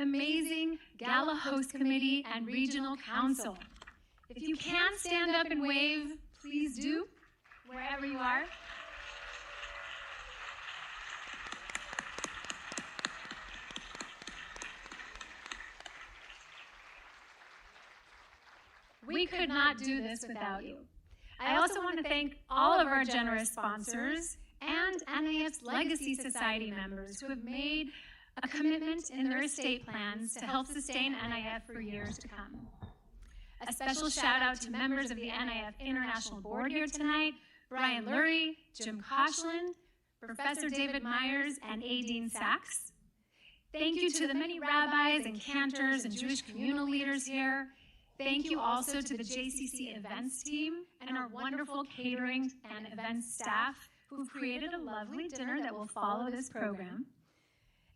amazing Gala Host Committee and Regional Council. If you can stand up and wave, please do, wherever you are. We could not do this without you. I also want to thank all of our generous sponsors and NIF's Legacy Society members who have made a commitment in their estate plans to help sustain NIF for years to come. A special shout out to members of the NIF International Board here tonight, Brian Lurie, Jim Koshland, Professor David Myers, and Aideen Sachs. Thank you to the many rabbis and cantors and Jewish communal leaders here. Thank you also to the JCC events team and our wonderful catering and events staff who've created a lovely dinner that will follow this program.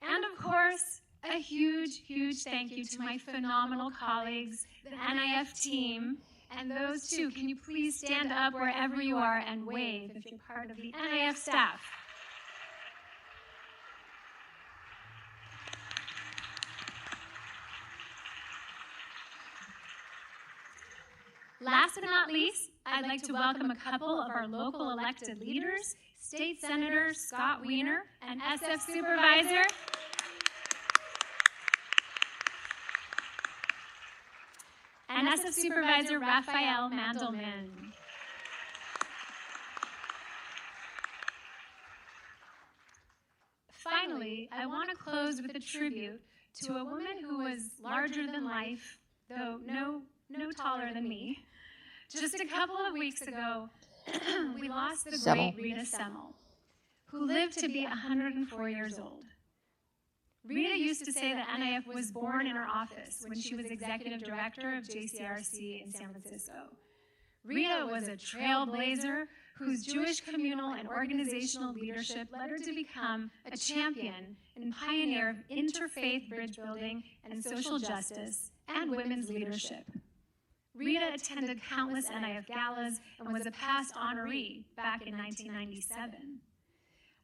And of course, a huge, huge thank you to my phenomenal colleagues, the NIF team, and those too. Can you please stand up wherever you are and wave if you're part of the NIF staff? Last but not least, I'd like to welcome a couple of our local elected leaders, State Senator Scott Wiener and SF Supervisor Raphael Mandelman. Finally, I want to close with a tribute to a woman who was larger than life, though no taller than me. Just a couple of weeks ago, we lost the great Rita Semmel, who lived to be 104 years old. Rita used to say that NIF was born in her office when she was executive director of JCRC in San Francisco. Rita was a trailblazer whose Jewish communal and organizational leadership led her to become a champion and pioneer of interfaith bridge building and social justice and women's leadership. Rita attended countless NIF galas and was a past honoree back in 1997.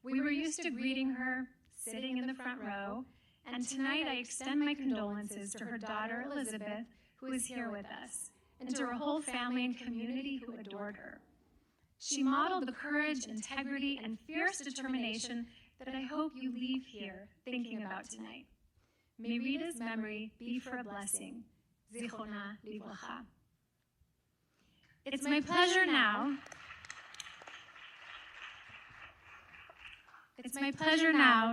We were used to greeting her, sitting in the front row, and tonight I extend my condolences to her daughter Elizabeth, who is here with us, and to her whole family and community who adored her. She modeled the courage, integrity, and fierce determination that I hope you leave here thinking about tonight. May Rita's memory be for a blessing. Zichrona livracha. It's my pleasure now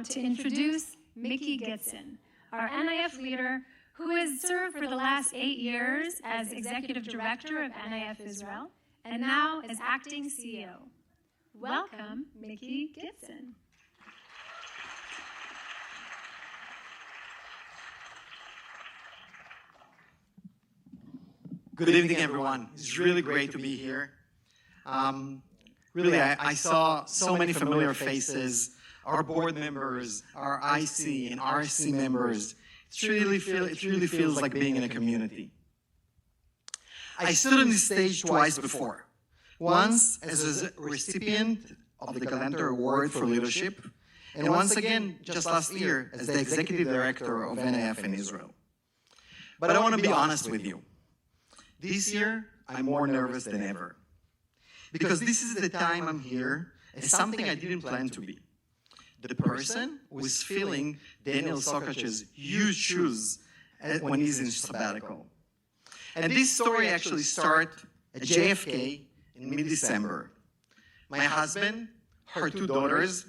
to introduce Mickey Gitson, our NIF leader who has served for the last 8 years as Executive Director of NIF Israel and now as Acting CEO. Welcome, Mickey Gitson. Good evening, everyone. It's really great to be here. Really, I saw so many familiar faces, our board members, our IC and RC members. It really feels like being in a community. I stood on this stage twice before. Once as a recipient of the Galanter Award for Leadership, and once again, just last year, as the Executive Director of NIF in Israel. But I want to be honest with you. This year, I'm more nervous than ever. Because this is the time I'm here as something I didn't plan to be. The person who is filling Daniel Sokach's huge shoes when he's in sabbatical. And this story actually started at JFK in mid-December. My husband, her 2 daughters,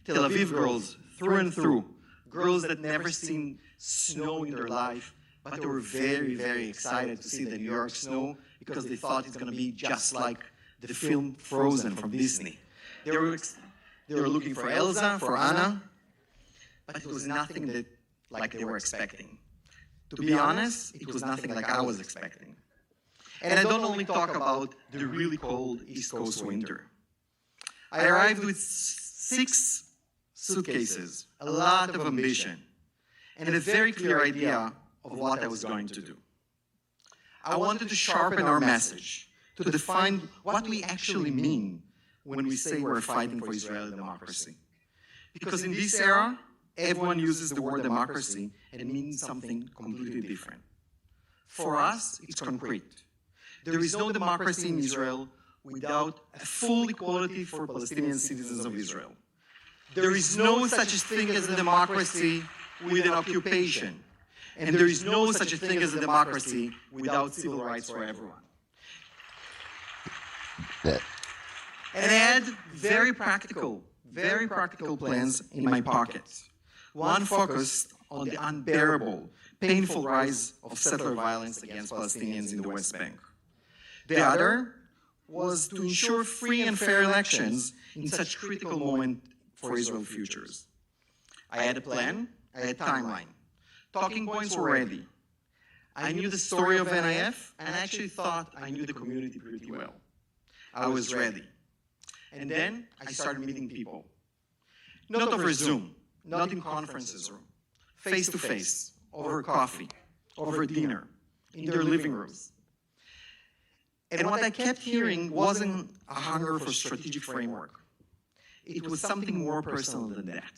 Tel Aviv girls through and through, girls that never seen snow in their life, but they were very, very excited to see the New York snow because they thought it's going to be just like the film Frozen from Disney. They were looking for Elsa, for Anna, but it was nothing like they were expecting. To be honest, it was nothing like I was expecting. And I don't only talk about the really cold East Coast winter. I arrived with 6 suitcases, a lot of ambition, and a very clear idea of what I was going to do. I wanted to sharpen our message, to define what we actually mean when we say we're fighting for Israeli democracy. Because in this era, everyone uses the word democracy and it means something completely different. For us, it's concrete. There is no democracy in Israel without a full equality for Palestinian citizens of Israel. There is no such a thing as a democracy with an occupation. And there is no such a thing as a democracy without civil rights for everyone. And I had very practical plans in my pockets. One focused on the unbearable, painful rise of settler violence against Palestinians in the West Bank. The other was to ensure free and fair elections in such critical moment for Israel's futures. I had a plan, I had a timeline. Talking points were ready. I knew the story of NIF, and I actually thought I knew the community pretty well. I was ready. And then I started meeting people. Not over Zoom, not in conferences room, face to face, over coffee, over dinner, in their living rooms. And what I kept hearing wasn't a hunger for strategic framework. It was something more personal than that.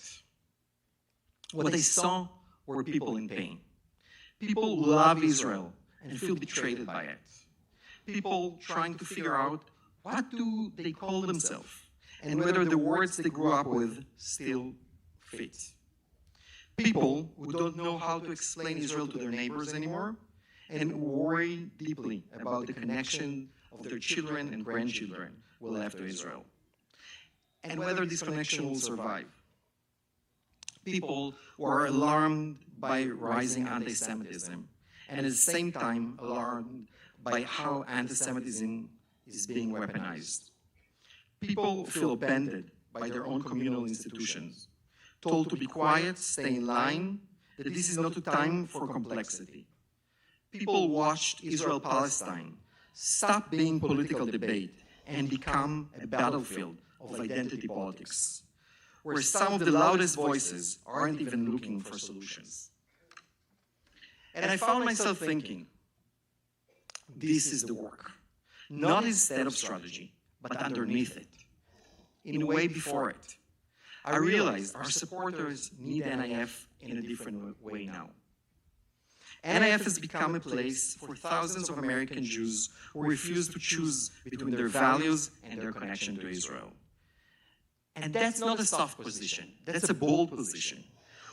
What I saw were people in pain. People who love Israel and feel betrayed by it. People trying to figure out what do they call themselves and whether the words they grew up with still fit. People who don't know how to explain Israel to their neighbors anymore and worry deeply about the connection of their children and grandchildren will have to Israel and whether this connection will survive. People who are alarmed by rising anti-Semitism and at the same time alarmed by how anti-Semitism is being weaponized. People feel abandoned by their own communal institutions, told to be quiet, stay in line, that this is not a time for complexity. People watched Israel-Palestine stop being political debate and become a battlefield of identity politics, where some of the loudest voices aren't even looking for solutions. And I found myself thinking, this is the work, not instead of strategy, but underneath it, in a way before it. I realized our supporters need NIF in a different way now. NIF has become a place for thousands of American Jews who refuse to choose between their values and their connection to Israel. And that's not a soft position, that's a bold position.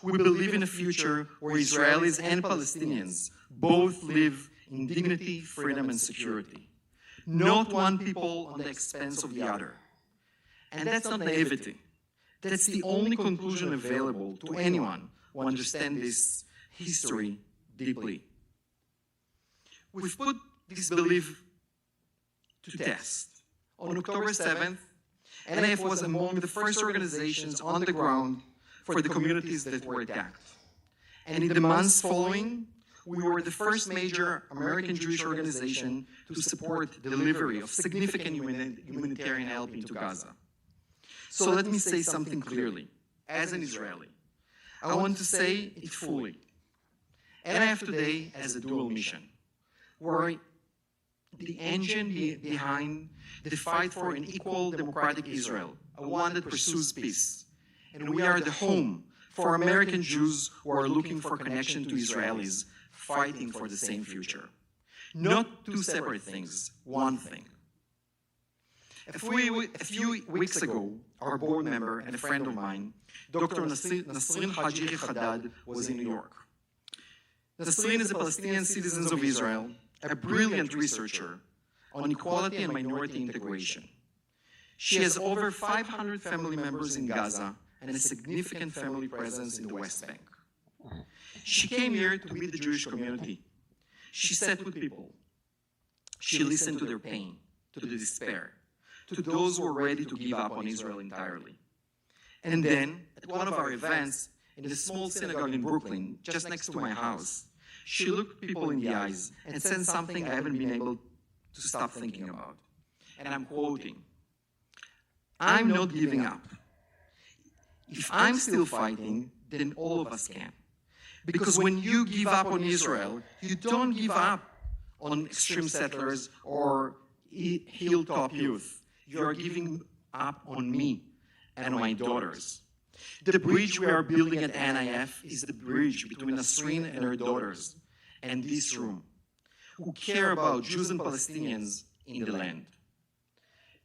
We believe in a future where Israelis and Palestinians both live in dignity, freedom, and security. Not one people on the expense of the other. And that's not naivety. That's the only conclusion available to anyone who understands this history deeply. We've put this belief to test. On October 7th, NIF was among the first organizations on the ground for the communities that were attacked. And in the months following, we were the first major American Jewish organization to support the delivery of significant humanitarian help into Gaza. So let me say something clearly. As an Israeli, I want to say it fully. NIF today has a dual mission, where the engine behind the fight for an equal democratic Israel, a one that pursues peace. And we are the home for American Jews who are looking for connection to Israelis fighting for the same future. Not two separate things, one thing. A few weeks ago, our board member and a friend of mine, Dr. Nasrin Hajiri Haddad, was in New York. Nasrin is a Palestinian citizen of Israel, a brilliant researcher on equality and minority integration. She has over 500 family members in Gaza and a significant family presence in the West Bank. She came here to meet the Jewish community. She sat with people. She listened to their pain, to the despair, to those who were ready to give up on Israel entirely. And then, at one of our events, in a small synagogue in Brooklyn, just next to my house, she looked people in the eyes and said something I haven't been able to stop thinking about. And I'm quoting, "I'm not giving up. If I'm still fighting, then all of us can. Because when you give up on Israel, you don't give up on extreme settlers or hilltop youth. You are giving up on me and my daughters. The bridge we are building at NIF is the bridge between Nasreen and her daughters and this room, who care about Jews and Palestinians in the land.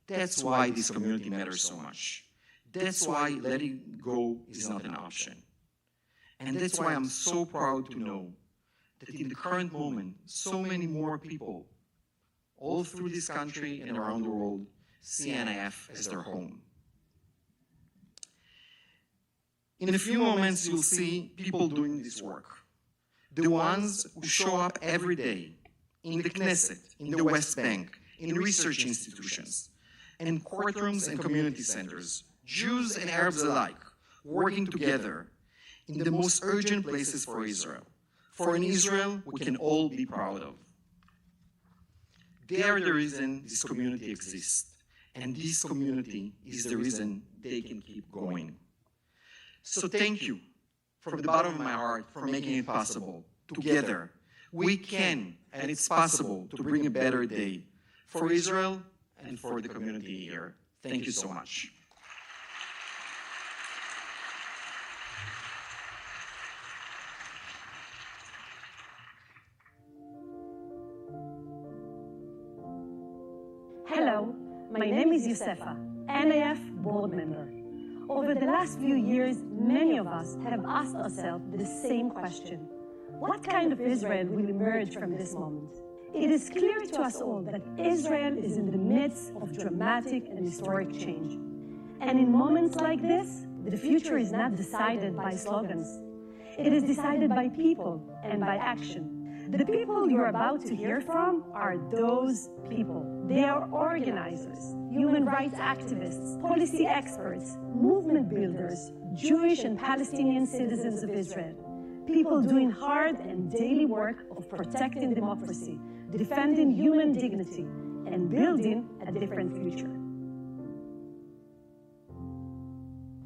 That's why this community matters so much. That's why letting go is not an option. And that's why I'm so proud to know that in the current moment, so many more people, all through this country and around the world, see NIF as their home. In a few moments, you'll see people doing this work. The ones who show up every day in the Knesset, in the West Bank, in research institutions, and in courtrooms and community centers, Jews and Arabs alike, working together in the most urgent places for Israel, for an Israel we can all be proud of. They are the reason this community exists, and this community is the reason they can keep going. So thank you from the bottom of my heart for making it possible. Together, we can, and it's possible, to bring a better day for Israel and for the community here. Thank you so much. Hello, my name is Yosefa, NIF board member. Over the last few years, many of us have asked ourselves the same question. What kind of Israel will emerge from this moment? It is clear to us all that Israel is in the midst of dramatic and historic change. And in moments like this, the future is not decided by slogans. It is decided by people and by action. The people you're about to hear from are those people. They are organizers, human rights activists, policy experts, movement builders, Jewish and Palestinian citizens of Israel. People doing hard and daily work of protecting democracy, defending human dignity, and building a different future.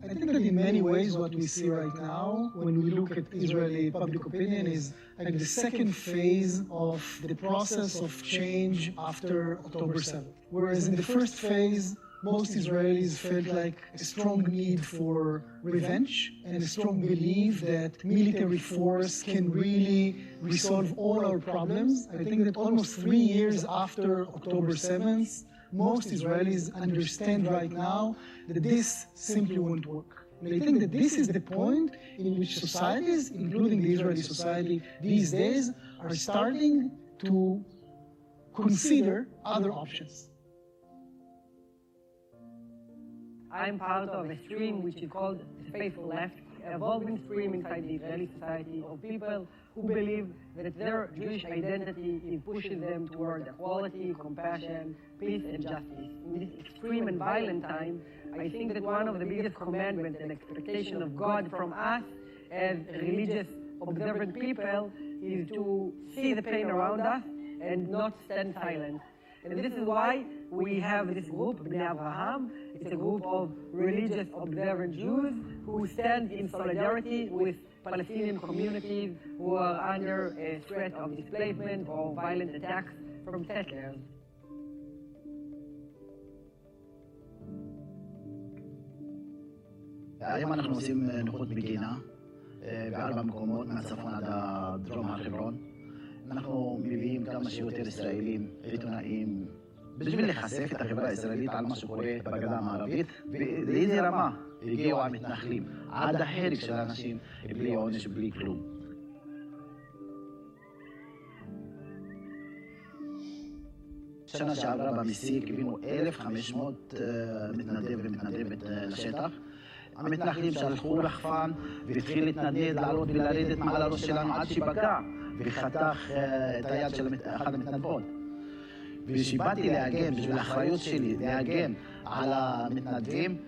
I think that in many ways what we see right now when we look at Israeli public opinion is like the second phase of the process of change after October 7th. Whereas in the first phase, most Israelis felt like a strong need for revenge and a strong belief that military force can really resolve all our problems. I think that almost 3 years after October 7th, most Israelis understand right now that this simply won't work. And I think that this is the point in which societies, including the Israeli society these days, are starting to consider other options. I'm part of a stream which is called the Faithful Left, a evolving stream inside the Israeli society of people who believe that their Jewish identity is pushing them toward equality, compassion, peace, and justice. In this extreme and violent time, I think that one of the biggest commandments and expectation of God from us as religious, observant people is to see the pain around us and not stand silent. And this is why we have this group, Bnei Avraham. It's a group of religious observant Jews who stand in solidarity with Palestinian communities who are under a threat of displacement or violent attacks from settlers. היום אנחנו עושים נוחות בגינה בארבע מקומות מהצפון עד דרום הר חברון. אנחנו מביאים כמה שיותר ישראלים, עיתונאים, בשביל לחשף את החברה הישראלית על מה שקורה בגדה המערבית ולאיזה רמה הגיעו המתנחלים עד החלק של האנשים בלי עונש, בלי כלום. שנה שעברה במסיק הבאנו 1,500 מתנדב ומתנדבת לשטח. המתנחלים שלחו רחפן והתחיל להתנדד, לעלות ולרדת מעל הראש שלנו עד שפגע וחתך את היד של אחת המתנדבות. וכשבאתי להגן, בשביל האחריות שלי להגן על המתנדבים,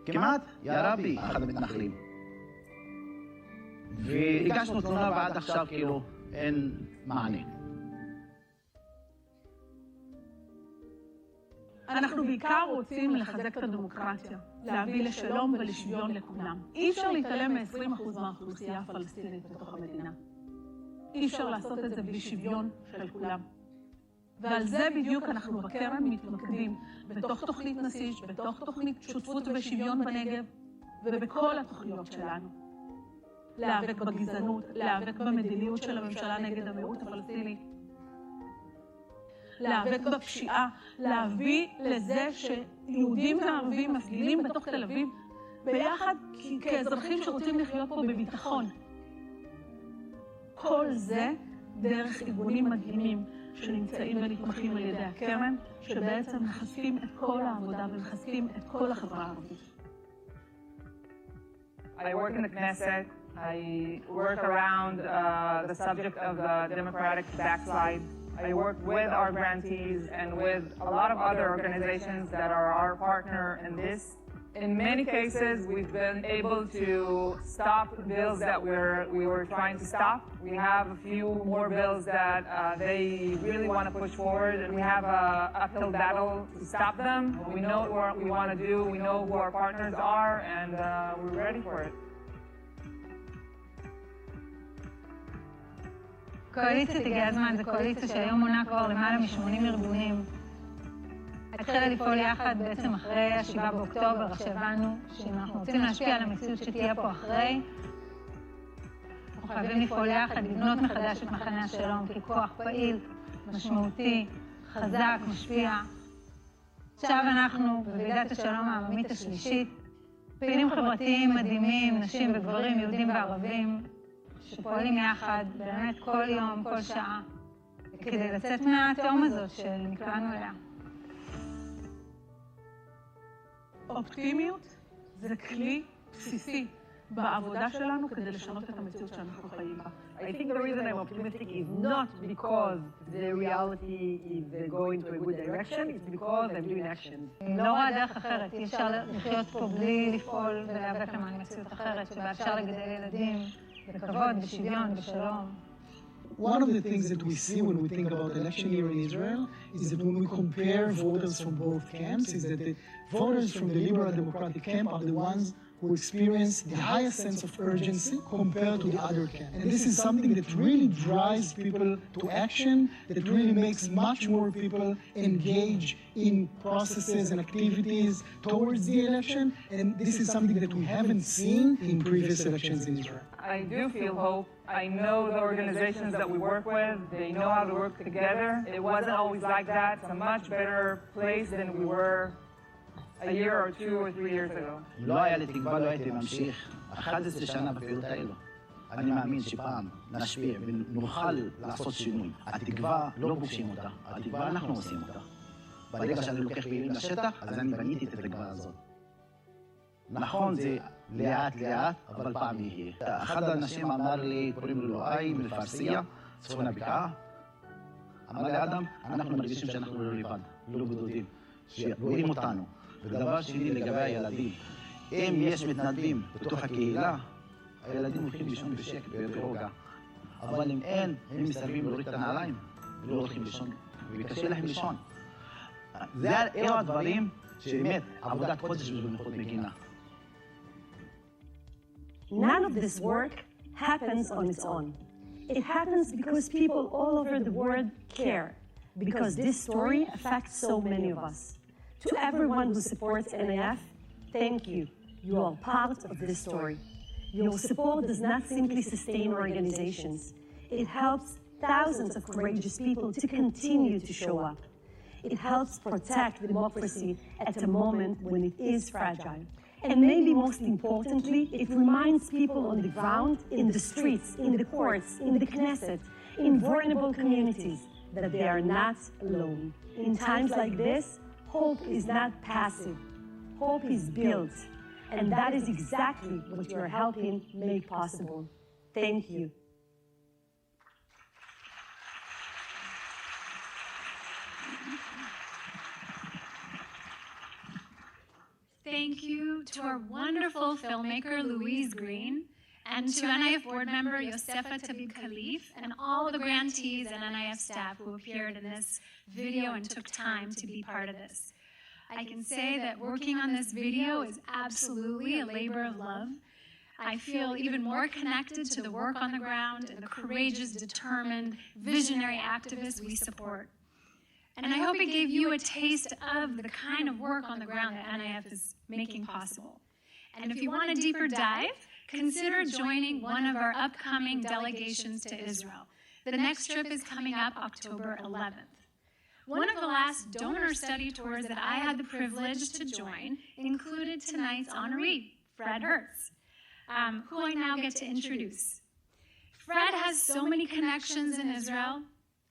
כמעט ירה בי אחד המתנחלים. והגשנו תלונה ועד עכשיו כאילו אין מענה. אנחנו בעיקר רוצים לחזק את הדמוקרטיה, להביא לשלום ולשוויון לכולם. אי אפשר להתעלם מ-20% מהאוכלוסייה הפלסטינית בתוך המדינה. אי אפשר לעשות את זה בלי שוויון של כולם. ועל זה בדיוק אנחנו בקרן מתמקדים בתוך תוכנית נסיש, בתוך תוכנית שותפות ושוויון בנגב, ובכל התוכניות שלנו. להיאבק בגזענות, להיאבק במדיניות של הממשלה נגד המיעוט הפלסטיני, להיאבק בפשיעה, להביא לזה שיהודים וערבים מפגינים בתוך תל אביב ביחד כאזרחים שרוצים לחיות פה בביטחון. כל זה דרך ארגונים מדהימים שנמצאים ונתמכים על ידי הקרן, שבעצם מחזקים את כל העבודה ומחזקים את כל החברה הערבית. I work in the Knesset. I work around the subject of the democratic backslide. I work with our grantees and with a lot of other organizations that are our partner in this. In many cases, we've been able to stop bills that we were trying to stop. We have a few more bills that they really want to push forward, and we have an uphill battle to stop them. We know what we want to do, we know who our partners are, and we're ready for it. קואליציית הגיע הזמן זה קואליציה שהיום מונה כבר למעלה מ-80 ארגונים. התחילה לפעול יחד בעצם אחרי ה-7 באוקטובר, שהבנו שאם אנחנו רוצים להשפיע על המציאות שתהיה פה אחרי, אנחנו חייבים לפעול יחד, לבנות מחדש את מחנה השלום ככוח פעיל, משמעותי, חזק, משפיע. עכשיו אנחנו בוועידת השלום העממית השלישית, פעילים חברתיים מדהימים, נשים וגברים, יהודים וערבים, שפועלים יחד, באמת כל יום, כל שעה, כדי לצאת מהתהום הזאת שנקלענו אליה. אופטימיות זה כלי בסיסי בעבודה שלנו כדי לשנות את המציאות שאנחנו חיים בה. I think the reason I'm optimistic is not because the reality is going to a good direction, it's because I'm doing action. אני לא רואה דרך אחרת, אי אפשר לחיות פה בלי לפעול ולהיאבק למען מציאות אחרת, שבה אפשר לגדל ילדים בכבוד, בשוויון, בשלום. One of the things that we see when we think about election year in Israel is that when we compare voters from both camps, is that the voters from the liberal democratic camp are the ones who experience the highest sense of urgency compared to the other camp. And this is something that really drives people to action, that really makes much more people engage in processes and activities towards the election. And this is something that we haven't seen in previous elections in Israel. I do feel hope. I know the organizations that we work with, they know how to work together. It wasn't always like that. It's a much better place than we were a year or 2 or 3 years ago. לא היה לי תקווה, לא הייתי ממשיך 11 שנה בפעילות האלו. אני מאמין שפעם נשפיע ונוכל לעשות שינוי. התקווה לא פוגשים אותה, התקווה אנחנו עושים אותה. ברגע שאני לוקח פעילים לשטח, אז אני בניתי את התקווה הזאת. נכון, זה לאט לאט, אבל פעם יהיה. אחד האנשים אמר לי, קוראים לו לואי מפרסיה, צפון הבקעה. אמר לי, אדם, אנחנו מרגישים שאנחנו לא לבד, לא בודדים, שרואים אותנו. ודבר שני לגבי הילדים, אם יש מתנדבים בתוך הקהילה, הילדים הולכים לישון בשקט, ברוגע. אבל אם אין, הם מסרבים להוריד את הנעליים, ולא הולכים לישון, וקשה להם לישון. אלו הדברים שבאמת עבודת קודש ובנוחות מגינה. None of this work happens on its own. It happens because people all over the world care, because this story affects so many of us. To everyone who supports NIF, thank you. You are part of this story. Your support does not simply sustain organizations. It helps thousands of courageous people to continue to show up. It helps protect democracy at a moment when it is fragile. And maybe most importantly, it reminds people on the ground, in the streets, in the courts, in the Knesset, in vulnerable communities, that they are not alone. In times like this, hope is not passive. Hope is built. And that is exactly what you are helping make possible. Thank you. Thank you to our wonderful filmmaker, Louise Green, and to NIF board member, Yosefa Tabib Khalif, and all of the grantees and NIF staff who appeared in this video and took time to be part of this. I can say that working on this video is absolutely a labor of love. I feel even more connected to the work on the ground and the courageous, determined, visionary activists we support. And I hope it gave you a taste of the kind of work on the ground that NIF is making possible. And if you want a deeper dive, consider joining one of our upcoming delegations to Israel. The next trip is coming up October 11th. One of the last donor study tours that I had the privilege to join included tonight's honoree, Fred Hertz, who I now get to introduce. Fred has so many connections in Israel,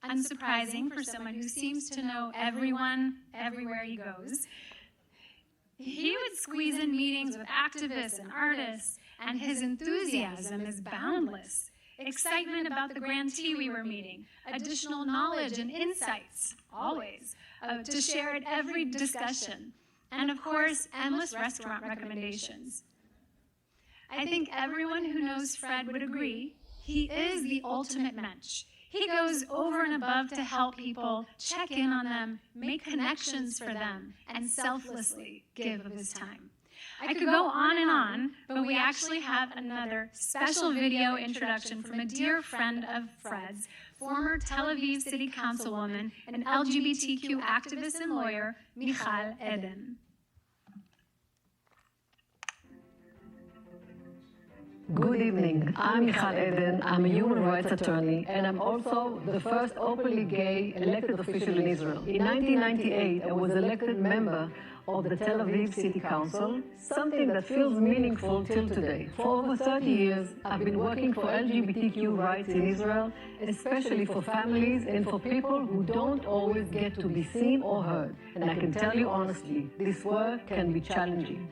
unsurprising for someone who seems to know everyone everywhere he goes. He would squeeze in meetings with activists and artists, and his enthusiasm is boundless. Excitement about the grantee we were meeting, additional knowledge and insights, always, to share at every discussion, and of course, endless restaurant recommendations. I think everyone who knows Fred would agree, he is the ultimate mensch. He goes over and above to help people, check in on them, make connections for them, and selflessly give of his time. I could go on, but we actually have another special video introduction from a dear friend of Fred's, former Tel Aviv City Councilwoman and LGBTQ activist and lawyer, Michal Eden. Good evening. I'm Michal Eden. I'm a human rights attorney, and I'm also the first openly gay elected official in Israel. In 1998, I was elected member of the Tel Aviv City Council, something that feels meaningful till today. For over 30 years, I've been working for LGBTQ rights in Israel, especially for families and for people who don't always get to be seen or heard. And I can tell you honestly, this work can be challenging.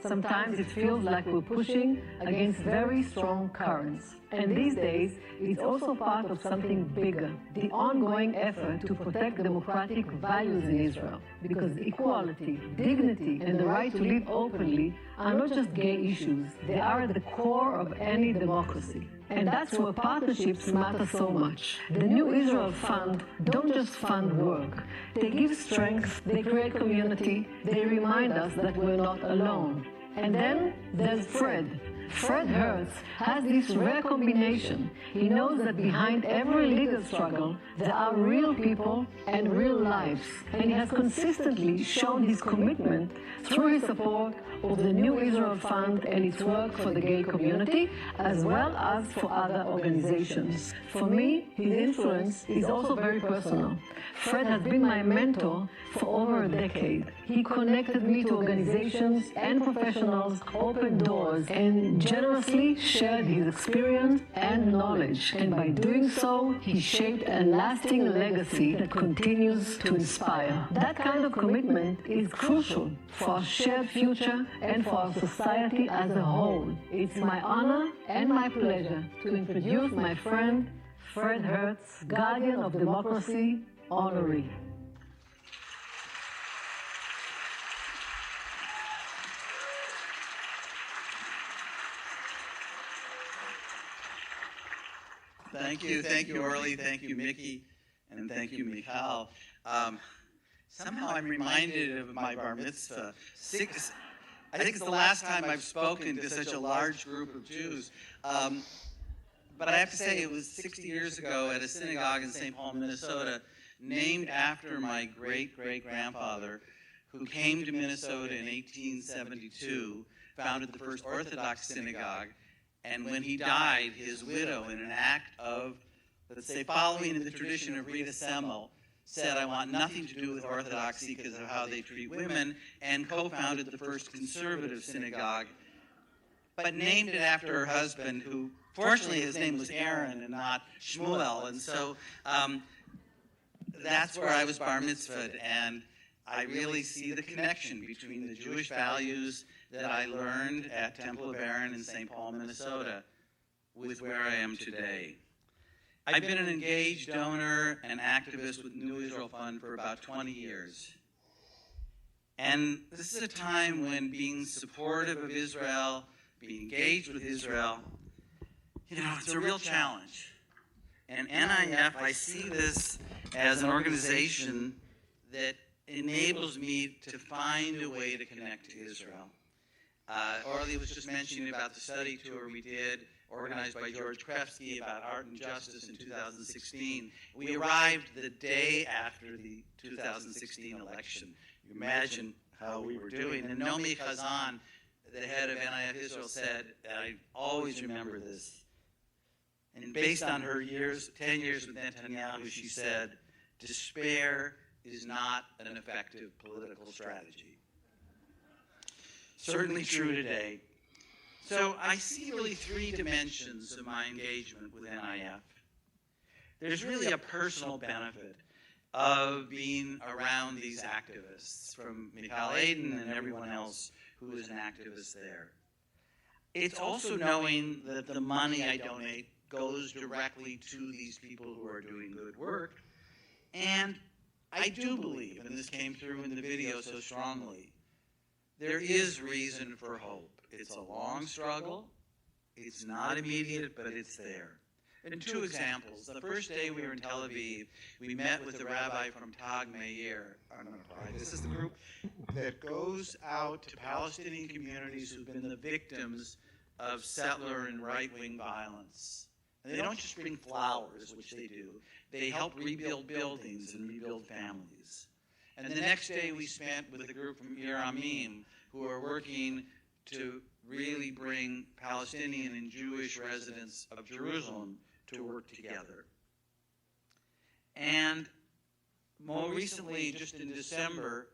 Sometimes it feels like we're pushing against very strong currents. And these days, it's also part of something bigger, the ongoing effort to protect democratic values in Israel. Because equality, dignity, and the right to live openly are not just gay issues, they are at the core of any democracy. And that's where partnerships matter so much. The New Israel Fund don't just fund work. They give strength, they create community, they remind us that we're not alone. And then there's Fred. Fred Hertz has this rare combination. He knows that behind every legal struggle, there are real people and real lives. And he has consistently shown his commitment through his support of the New Israel Fund and its work for the gay community, as well as for other organizations. For me, his influence is also very personal. Fred has been my mentor for over a decade. He connected me to organizations and professionals, opened doors, and generously shared his experience and knowledge. And by doing so, he shaped a lasting legacy that continues to inspire. That kind of commitment is crucial for our shared future and for our society as a whole. It's my honor and my pleasure to introduce my friend, Fred Hertz, Guardian of Democracy, honoree. Thank you, Orly, thank you, Mickey, and thank you, Michal. Somehow I'm reminded of my bar mitzvah. I think it's the last time I've spoken to such a large group of Jews. But I have to say, it was 60 years ago at a synagogue in St. Paul, Minnesota, named after my great-great-grandfather, who came to Minnesota in 1872, founded the first Orthodox synagogue, and when he died, his widow, in an act of, let's say, following in the tradition of Rita Semmel, said, I want nothing to do with Orthodoxy because of how they treat women, and co-founded the first conservative synagogue, but named it after her husband, who, fortunately, his name was Aaron and not Shmuel, and so that's where I was bar mitzvahed, and I really see the connection between the Jewish values that I learned at Temple of Aaron in St. Paul, Minnesota, with where I am today. I've been an engaged donor and activist with New Israel Fund for about 20 years. And this is a time when being supportive of Israel, being engaged with Israel, it's a real challenge. And NIF, I see this as an organization that enables me to find a way to connect to Israel. Orly was just mentioning about the study tour we did, organized by George Krefsky, about art and justice in 2016. We arrived the day after the 2016 election. You imagine how we were doing. And Nomi Chazan, the head of NIF Israel, said, and I always remember this, and based on her 10 years with Netanyahu, she said, despair is not an effective political strategy. Certainly true today. So I see really 3 dimensions of my engagement with NIF. There's really a personal benefit of being around these activists, from Michal Aden and everyone else who is an activist there. It's also knowing that the money I donate goes directly to these people who are doing good work. And I do believe, and this came through in the video so strongly, there is reason for hope. It's a long struggle. It's not immediate, but it's there. And 2 examples. The first day we were in Tel Aviv, we met with the rabbi from Tag Meir. This is the group that goes out to Palestinian communities who've been the victims of settler and right-wing violence. And they don't just bring flowers, which they do. They help rebuild buildings and rebuild families. And the next day we spent with a group from Ir Amim who are working to really bring Palestinian and Jewish residents of Jerusalem to work together. And more recently, just in December,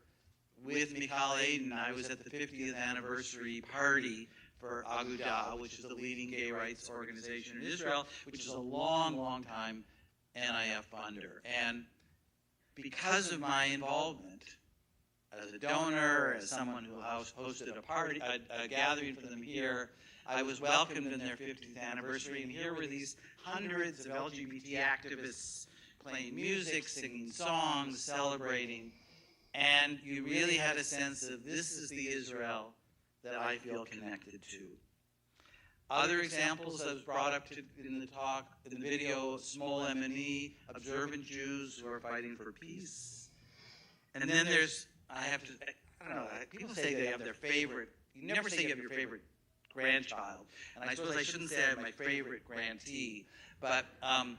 with Michal Aden, I was at the 50th anniversary party for Agudah, which is the leading gay rights organization in Israel, which is a long, long time NIF funder. And because of my involvement as a donor, as someone who hosted a party, a gathering for them here, I was welcomed in their 50th anniversary, and here were these hundreds of LGBT activists playing music, singing songs, celebrating, and you really had a sense of this is the Israel that I feel connected to. Other examples I was brought up in the talk, in the video, small M&E, observant Jews who are fighting for peace. And then there's, I don't know, people say they have their favorite, you never say you have your favorite grandchild. And I suppose I shouldn't say I have my favorite grantee, but I'm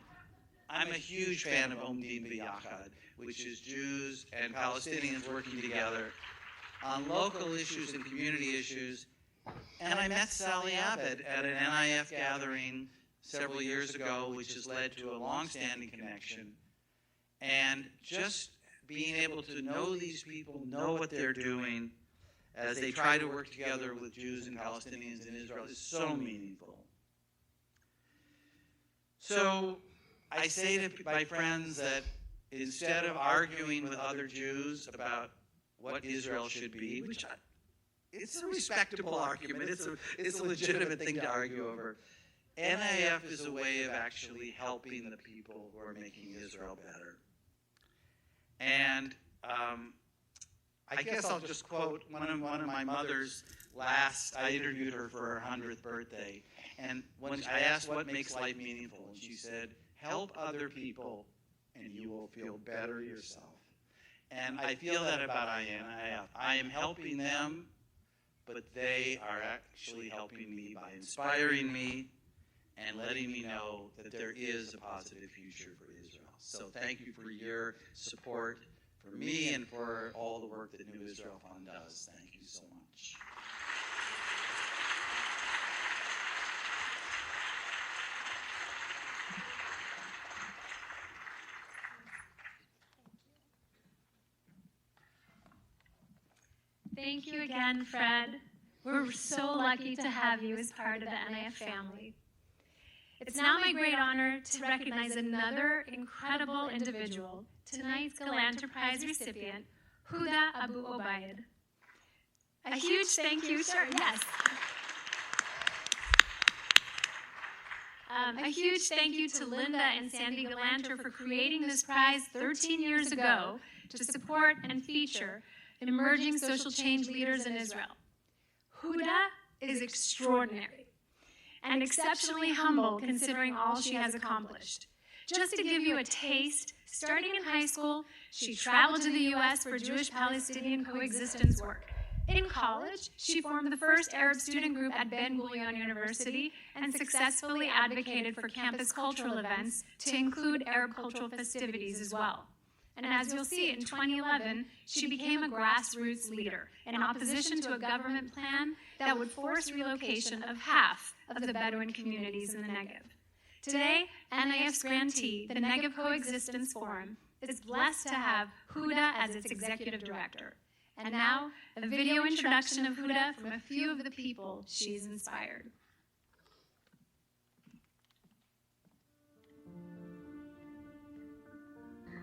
a huge fan of Omdim B'Yachad, which is Jews and Palestinians working together on local issues and community issues. And I met Sally Abed at an NIF gathering several years ago, which has led to a long-standing connection. And just being able to know these people, know what they're doing as they try to work together with Jews and Palestinians in Israel is so meaningful. So I say to my friends that instead of arguing with other Jews about what Israel should be, which it's a respectable argument, it's a legitimate thing to argue over, NIF is a way of actually helping the people who are making Israel better. And I guess I'll just quote one of my mother's last, I interviewed her for her 100th birthday, and when I asked what makes life meaningful, and she said, help other people and you will feel better yourself. And I feel that about NIF. I am helping them, but they are actually helping me by inspiring me and letting me know that there is a positive future for Israel. So thank you for your support for me and for all the work that New Israel Fund does. Thank you so much. Thank you again, Fred. We're so lucky to have you as part of the NIF family. It's now my great honor to recognize another incredible individual, tonight's Galanter Prize recipient, Huda Abu Obaid. A huge thank you, sure, yes. A huge thank you to Linda and Sandy Galanter for creating this prize 13 years ago to support and feature emerging social change leaders in Israel. Huda is extraordinary and exceptionally humble considering all she has accomplished. Just to give you a taste, starting in high school, she traveled to the US for Jewish-Palestinian coexistence work. In college, she formed the first Arab student group at Ben-Gurion University and successfully advocated for campus cultural events to include Arab cultural festivities as well. And as you'll see, in 2011, she became a grassroots leader in opposition to a government plan that would force relocation of half of the Bedouin communities in the Negev. Today, NIF's grantee, the Negev Coexistence Forum, is blessed to have Huda as its executive director. And now, a video introduction of Huda from a few of the people she's inspired.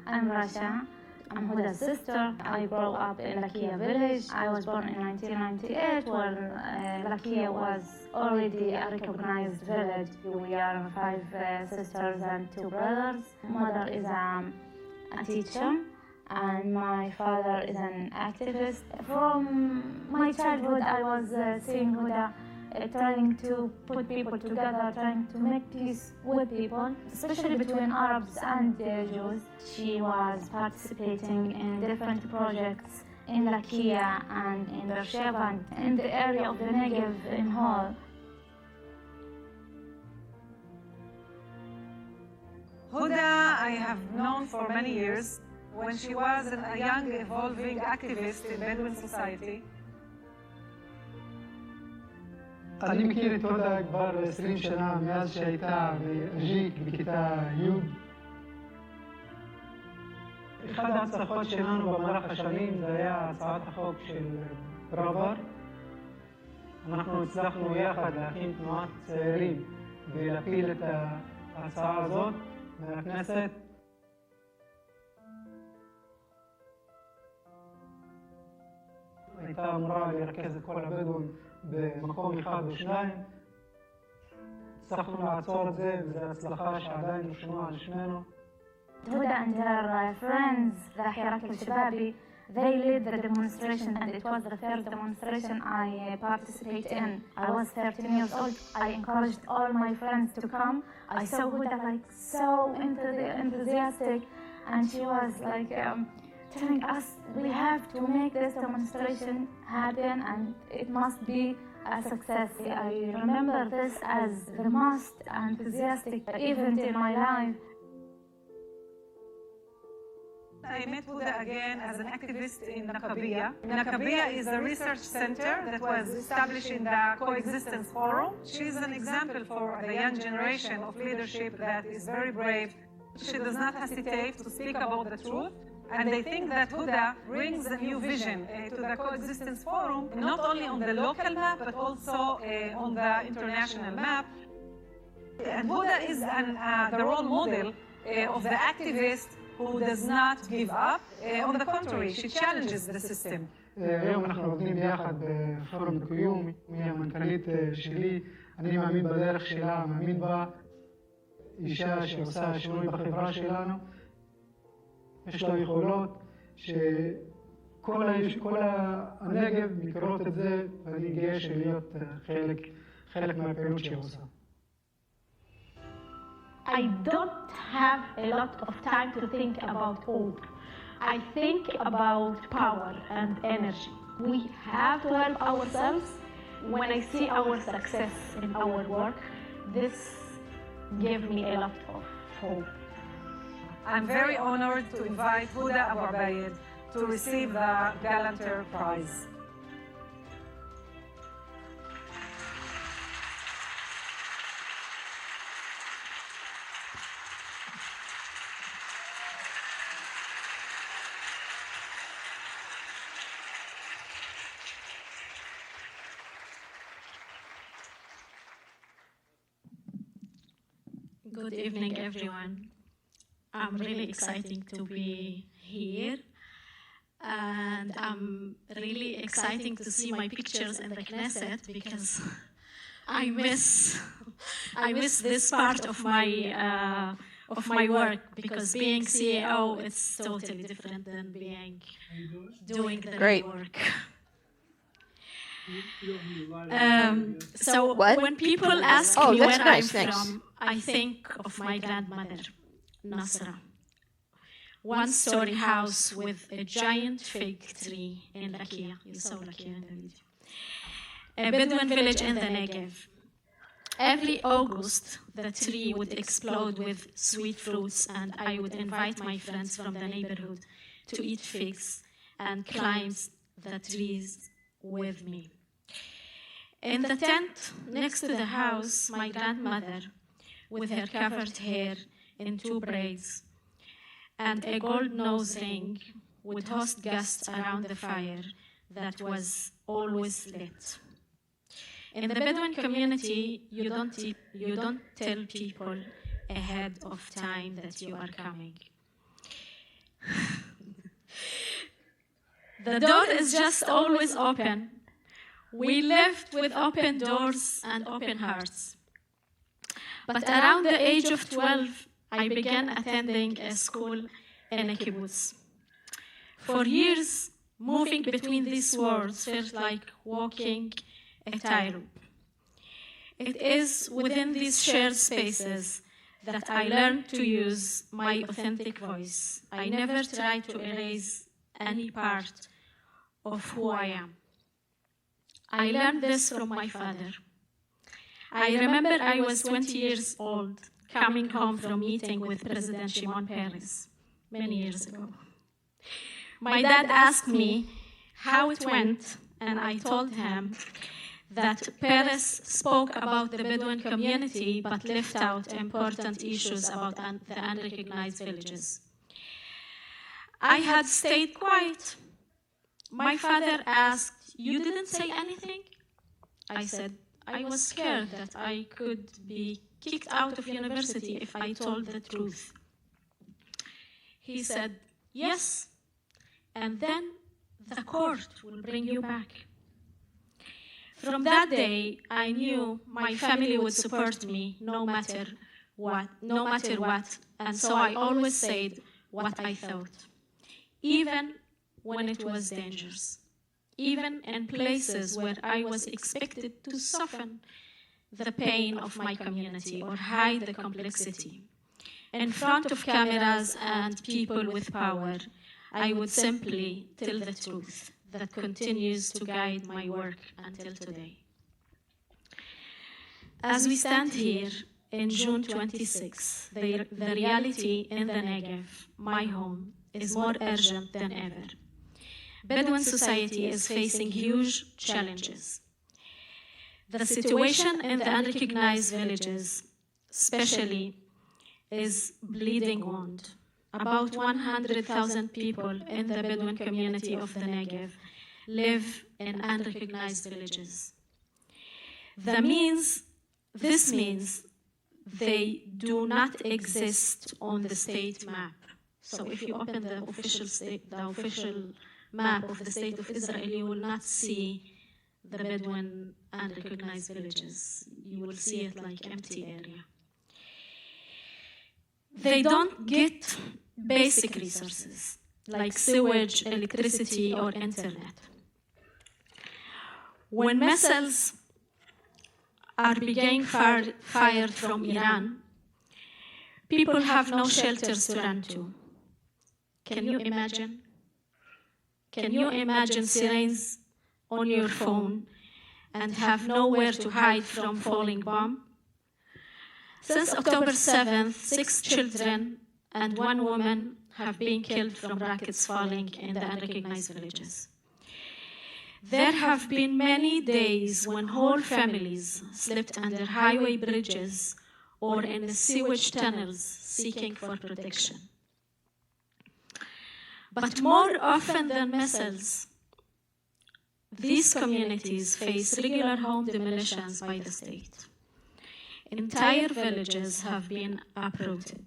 I'm Rasha. I'm Huda's sister. I grew up in Lakia village. I was born in 1998 when Lakia was already a recognized village. We are 5 sisters and 2 brothers. Mother is a teacher and my father is an activist. From my childhood, I was seeing Huda trying to put people together, trying to make peace with people, especially between Arabs and Jews. She was participating in different projects in Lakia and in Beersheba and in the area of the Negev in whole. Huda, I have known for many years when she was a young, evolving activist in Bedouin society. אני מכיר את הודא כבר 20 שנה מאז שהייתה באג'יק בכיתה י'. אחד ההצלחות שלנו במהלך השנים זה היה הצעת החוק של פראוור. אנחנו הצלחנו יחד להקים תנועת צעירים ולהפיל את ההצעה הזאת מהכנסת. הייתה אמורה לרכז את כל הבדואים במקום אחד או שניים. הצלחנו לעצור את זה, וזו הצלחה שעדיין נשמעה על שנינו. Huda and her friends, the Hirak al-Shababi, they led the demonstration and it was the first demonstration I participated in. I was 13 years old. I encouraged all my friends to come. I saw Huda like so enthusiastic and she was like telling us we have to make this demonstration happen and it must be a success. I remember this as the most enthusiastic event in my life. I met Huda again as an activist in Nakabiya. Nakabiya is a research center that was established in the Coexistence Forum. She's an example for the young generation of leadership that is very brave. She does not hesitate to speak about the truth. And they think that Huda brings a new vision to the Coexistence Forum, not only on the local map, but also on the international map. And Huda is the role model of the activist who does not give up. On the contrary, she challenges the system. היום אנחנו עובדים ביחד בפורום דו-קיום, היא המנכ"לית שלי, אני מאמין בדרך שלה, מאמין בה, אישה שעושה שינוי בחברה שלנו. יש לה יכולות שכל הנגב מכירות את זה, ואני גאה להיות חלק מהפעילות שהיא עושה. I don't have a lot of time to think about hope. I think about power and energy. We have to help ourselves. When I see our success in our work, this gives me a lot of hope. I'm very honored to invite Huda Abu Abaid to receive the Galanter Prize. Good evening, everyone. I'm really excited to be here. And I'm really excited to see my pictures in the Knesset because I miss this part of my work because being CEO it's totally different than doing the work. So when people ask me where I'm from, I think of my grandmother, Nasra. One-story house with a giant fig tree in Lakia. You saw Lakia in the video. A Bedouin village in the Negev. Every August, the tree would explode with sweet fruits, and I would invite my friends from the neighborhood to eat figs and climb the trees with me. In the tent next to the house, my grandmother, with her covered hair in 2 braids and a gold nose ring, would host guests around the fire that was always lit. In the Bedouin community, you don't tell people ahead of time that you are coming. The door is just always open. We lived with open doors and open hearts. But around the age of 12, I began attending a school in a kibbutz. For years, moving between these worlds felt like walking a tightrope. It is within these shared spaces that I learned to use my authentic voice. I never tried to erase any part of who I am. I learned this from my father. I remember I was 20 years old, coming home from meeting with President Shimon Peres many years ago. My dad asked me how it went, and I told him that Peres spoke about the Bedouin community but left out important issues about the unrecognized villages. I had stayed quiet. My father asked, "You didn't say anything?" I said, I was scared that I could be kicked out of university if I told the truth. He said, "Yes, and then the court will bring you back." From that day, I knew my family would support me no matter what, and so I always said what I thought, even when it was dangerous, even in places where I was expected to soften the pain of my community or hide the complexity. In front of cameras and people with power, I would simply tell the truth that continues to guide my work until today. As we stand here in June 26, the reality in the Negev, my home, is more urgent than ever. Bedouin society is facing huge challenges. The situation in the unrecognized villages, especially, is bleeding wound. About 100,000 people in the Bedouin community of the Negev live in unrecognized villages. This means they do not exist on the state map. So if you open the official map of the state of Israel, you will not see the Bedouin unrecognized villages. You will see it like empty area. They don't get basic resources like sewage, electricity, or internet. When missiles are being fired from Iran, people have no shelters to run to. Can you imagine? Can you imagine sirens on your phone and have nowhere to hide from falling bomb? Since October 7th, 6 children and 1 woman have been killed from rockets falling in the unrecognized villages. There have been many days when whole families slept under highway bridges or in the sewage tunnels seeking for protection. But more often than missiles, these communities face regular home demolitions by the state. Entire villages have been uprooted,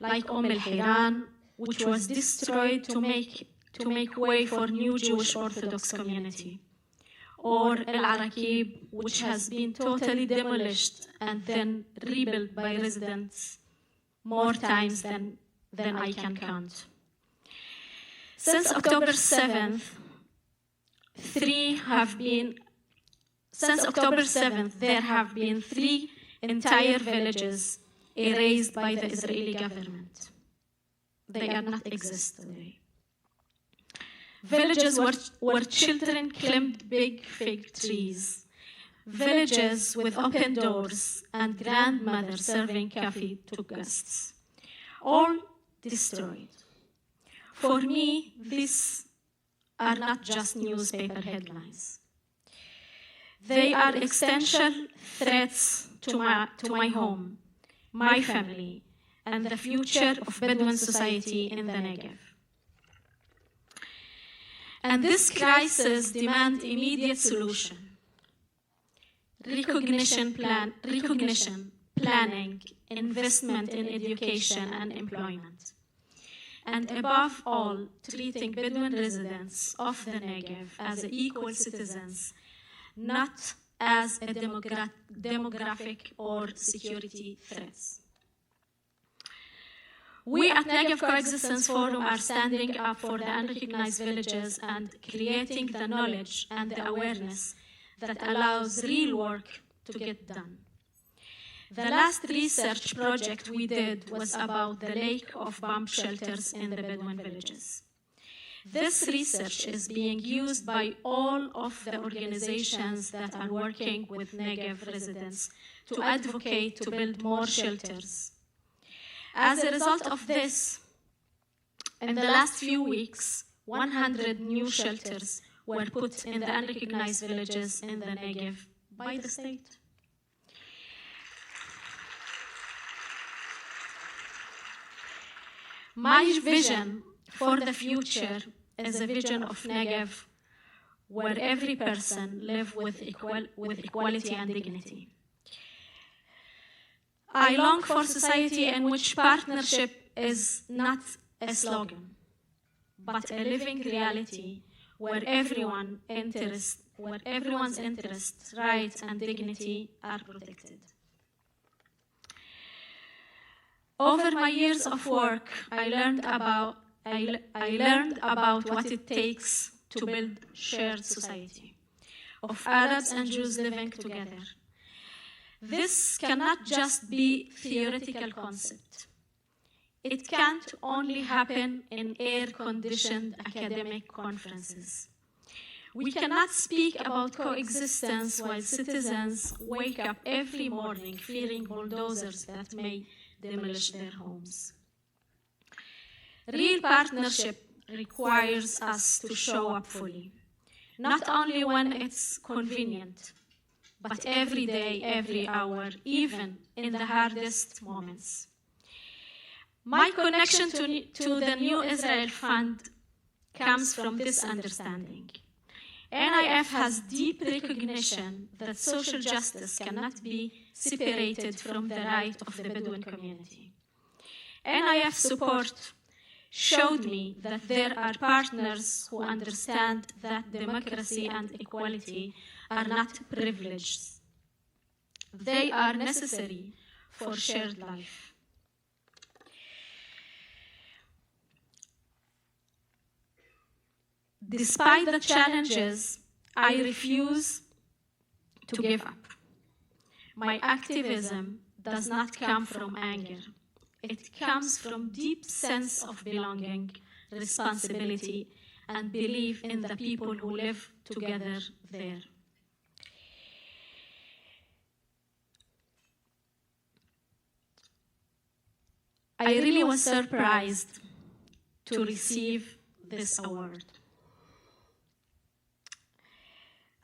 like El-Hiran, which was destroyed to make way for new Jewish Orthodox community, or El-Arakib, which has been totally demolished and then rebuilt by residents more times than I can count. Since October 7th, there have been 3 entire villages erased by the Israeli government. They do not exist today. Villages where children climbed big fig trees. villages with open doors, and grandmothers serving coffee to guests. All destroyed. For me, these are not just newspaper headlines. They are existential threats to my home, my family, and the future of Bedouin society in the Negev. And this crisis demands immediate solution. Recognition, planning, investment in education and employment. And above all, treating Bedouin residents of the Negev as equal citizens, not as a demographic or security threats. We at Negev Coexistence Forum are standing up for the unrecognized villages and creating the knowledge and the awareness that allows real work to get done. The last research project we did was about the lack of bomb shelters in the Bedouin villages. This research is being used by all of the organizations that are working with Negev residents to advocate to build more shelters. As a result of this, in the last few weeks, 100 new shelters were put in the unrecognized villages in the Negev by the state. My vision for the future is a vision of Negev where every person lives with equality and dignity. I long for a society in which partnership is not a slogan, but a living reality where everyone's interests, rights, and dignity are protected. Over my years of work, I learned about what it takes to build shared society of Arabs and Jews living together. This cannot just be theoretical concept. It can't only happen in air-conditioned academic conferences. We cannot speak about coexistence while citizens wake up every morning fearing bulldozers that may demolish their homes. Real partnership requires us to show up fully, not only when it's convenient, but every day, every hour, even in the hardest moments. My connection to the New Israel Fund comes from this understanding. NIF has deep recognition that social justice cannot be separated from the right of the Bedouin community. NIF support showed me that there are partners who understand that democracy and equality are not privileges. They are necessary for shared life. Despite the challenges, I refuse to give up. My activism does not come from anger. It comes from deep sense of belonging, responsibility, and belief in the people who live together there. I really was surprised to receive this award.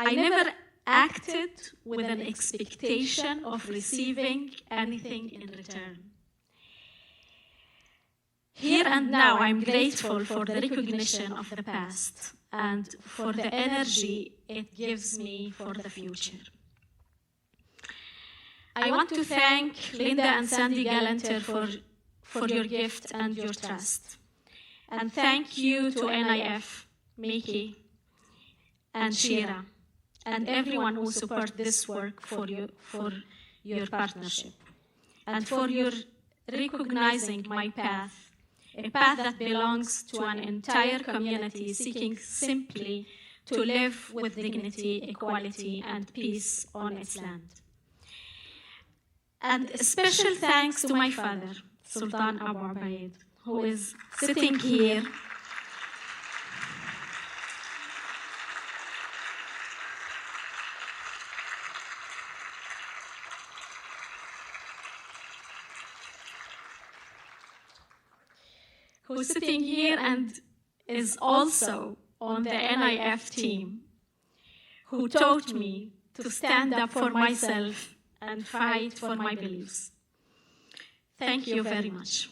I never acted with an expectation of receiving anything in return. Here and now, I'm grateful for the recognition of the past and for the energy it gives me for the future. I want to thank Linda and Sandy Galanter for your gift and your trust. And thank you to NIF, Miki, and Shira, and everyone who supports this work for your partnership, and for your recognizing my path, a path that belongs to an entire community seeking simply to live with dignity, equality, and peace on its land. And a special thanks to my father, Sultan Abu Ubaid, who is sitting here. who's sitting here and is also on the NIF team, who taught me to stand up for myself and fight for my beliefs. Thank you very much.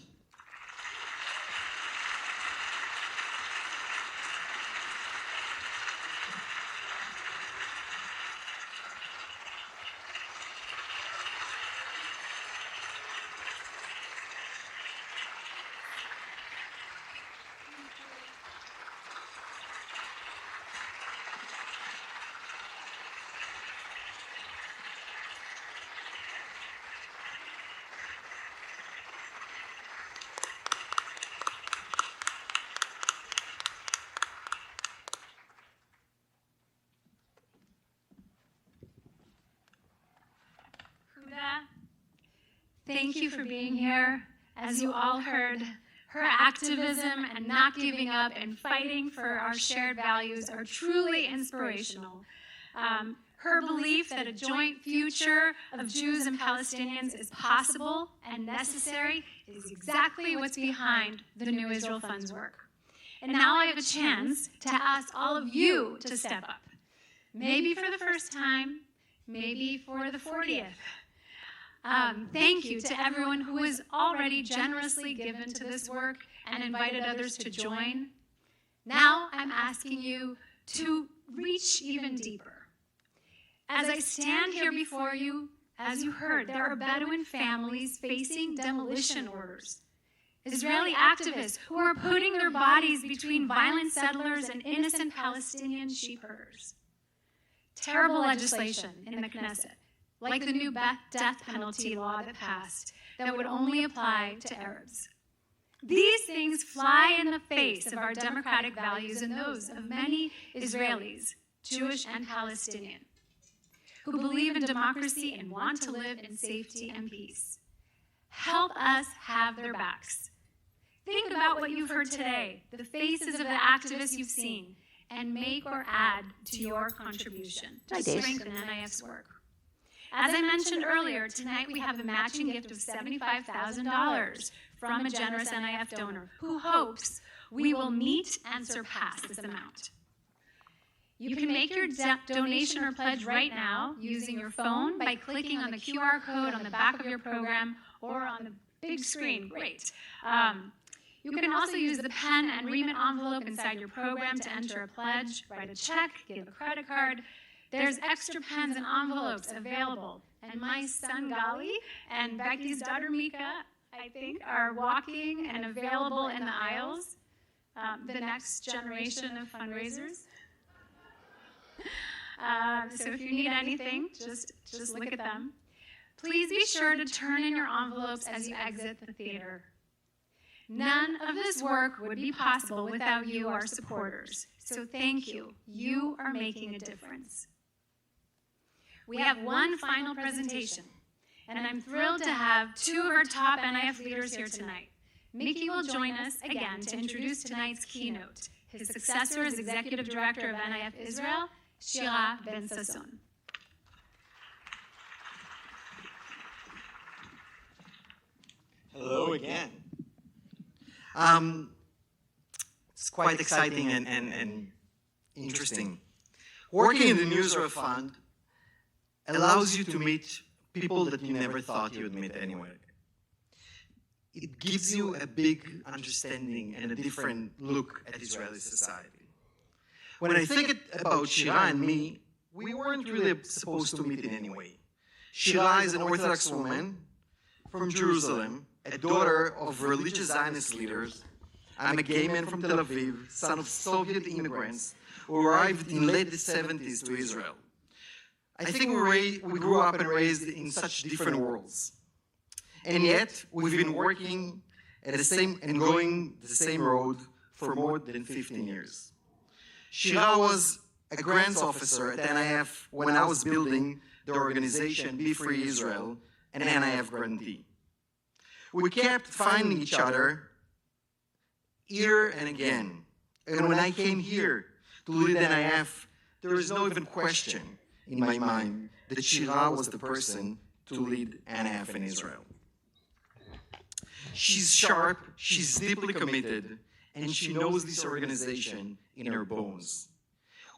Thank you for being here. As you all heard, her activism and not giving up and fighting for our shared values are truly inspirational. Her belief that a joint future of Jews and Palestinians is possible and necessary is exactly what's behind the New Israel Fund's work. And now I have a chance to ask all of you to step up. Maybe for the first time, maybe for the 40th. Thank you to everyone who has already generously given to this work and invited others to join. Now I'm asking you to reach even deeper. As I stand here before you, as you heard, there are Bedouin families facing demolition orders. Israeli activists who are putting their bodies between violent settlers and innocent Palestinian sheep herders. Terrible legislation in the Knesset, like the new death penalty law that passed, that would only apply to Arabs. These things fly in the face of our democratic values and those of many Israelis, Jewish and Palestinian, who believe in democracy and want to live in safety and peace. Help us have their backs. Think about what you've heard today, the faces of the activists you've seen, and make or add to your contribution to strengthen NIF's work. As I mentioned earlier, tonight we have a matching gift of $75,000 from a generous NIF donor who hopes we will meet and surpass this amount. You can make your donation or pledge right now using your phone by clicking on the QR code on the back of your program or on the big screen. Great. You can also use the pen and remit envelope inside your program to enter a pledge, write a check, give a credit card. There's extra pens and envelopes available. And my son Gali and Becky's daughter Mika, I think, are walking and available in the aisles. The next generation of fundraisers. So if you need anything, just look at them. Please be sure to turn in your envelopes as you exit the theater. None of this work would be possible without you, our supporters. So thank you. You are making a difference. We have one final presentation, and I'm thrilled to have two of our top NIF leaders here tonight. Mickey will join us again to introduce tonight's keynote. His successor as Executive Director of NIF Israel, Shira Ben-Sasson. Hello again. It's quite exciting and interesting. Working in the New Israel Fund allows you to meet people that you never thought you would meet anyway. It gives you a big understanding and a different look at Israeli society. When I think about Shira and me, we weren't really supposed to meet in any way. Shira is an Orthodox woman from Jerusalem, a daughter of religious Zionist leaders. I'm a gay man from Tel Aviv, son of Soviet immigrants who arrived in late 70s to Israel. I think we grew up and raised in such different worlds. And yet, we've been working at the same and going the same road for more than 15 years. Shira was a grants officer at NIF when I was building the organization Be Free Israel, an NIF grantee. We kept finding each other here and again. And when I came here to lead NIF, there is no even question in my mind that Shira was the person to lead NIF in Israel. She's sharp, she's deeply committed, and she knows this organization in her bones.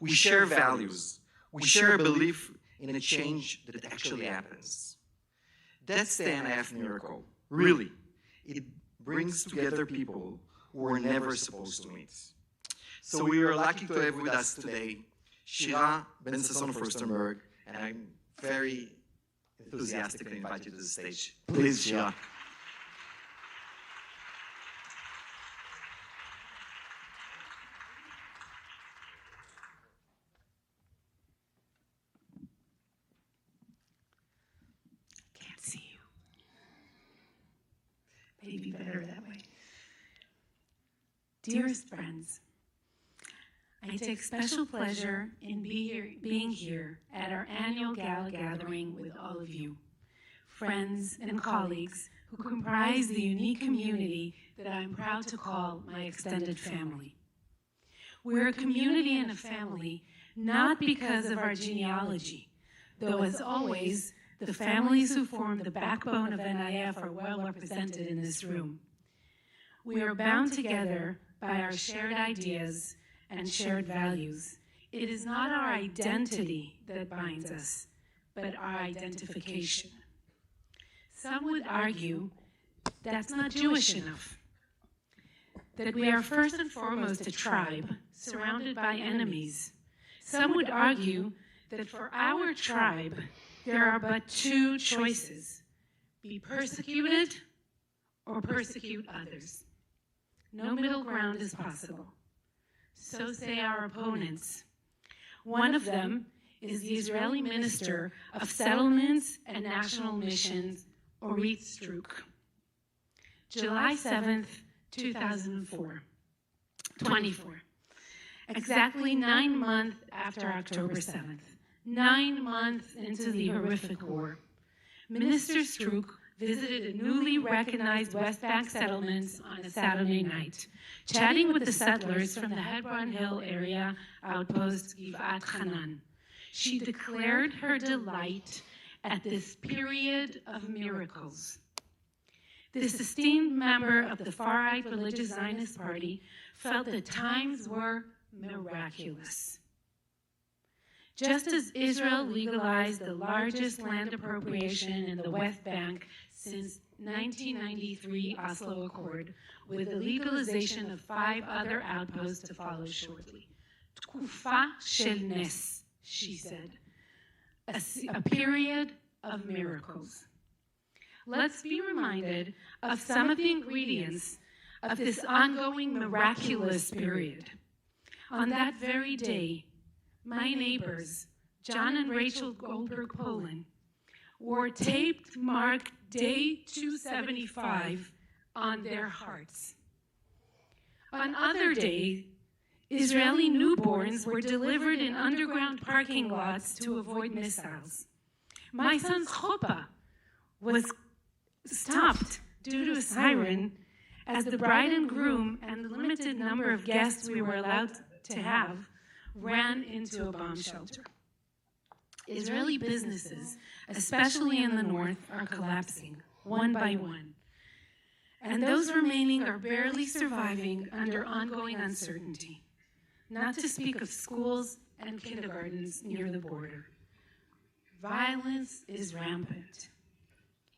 We share values. We share a belief in a change that actually happens. That's the NIF miracle. Really, it brings together people who were never supposed to meet. So we are lucky to have with us today Shira Ben-Sasson-Furstenberg, and I'm very enthusiastically invite you to the stage. Please, Shira. Can't see you. Maybe better that way. Dearest friends, I take special pleasure in being here at our annual gala gathering with all of you, friends and colleagues who comprise the unique community that I'm proud to call my extended family. We're a community and a family not because of our genealogy, though as always, the families who form the backbone of NIF are well represented in this room. We are bound together by our shared ideas and shared values. It is not our identity that binds us, but our identification. Some would argue that's not Jewish enough, that we are first and foremost a tribe surrounded by enemies. Some would argue that for our tribe, there are but two choices: be persecuted or persecute others. No middle ground is possible. So say our opponents. One of them is the Israeli Minister of Settlements and National Missions, Orit Struk. July 7th, 2024. Exactly 9 months after October 7th. 9 months into the horrific war. Minister Struk visited a newly recognized West Bank settlements on a Saturday night, chatting with the settlers from the Hebron Hill area outpost Givat Hanan. She declared her delight at this period of miracles. This esteemed member of the far-right religious Zionist party felt that times were miraculous. Just as Israel legalized the largest land appropriation in the West Bank since 1993 Oslo Accord, with the legalization of 5 other outposts to follow shortly. Tkufa shel nes, she said, a period of miracles. Let's be reminded of some of the ingredients of this ongoing miraculous period. On that very day, my neighbors, John and Rachel Goldberg Poland, wore taped marked day 275 on their hearts. On other days, Israeli newborns were delivered in underground parking lots to avoid missiles. My son's chuppah was stopped due to a siren as the bride and groom and the limited number of guests we were allowed to have ran into a bomb shelter. Israeli businesses, especially in the north, are collapsing one by one. And those remaining are barely surviving under ongoing uncertainty, not to speak of schools and kindergartens near the border. Violence is rampant.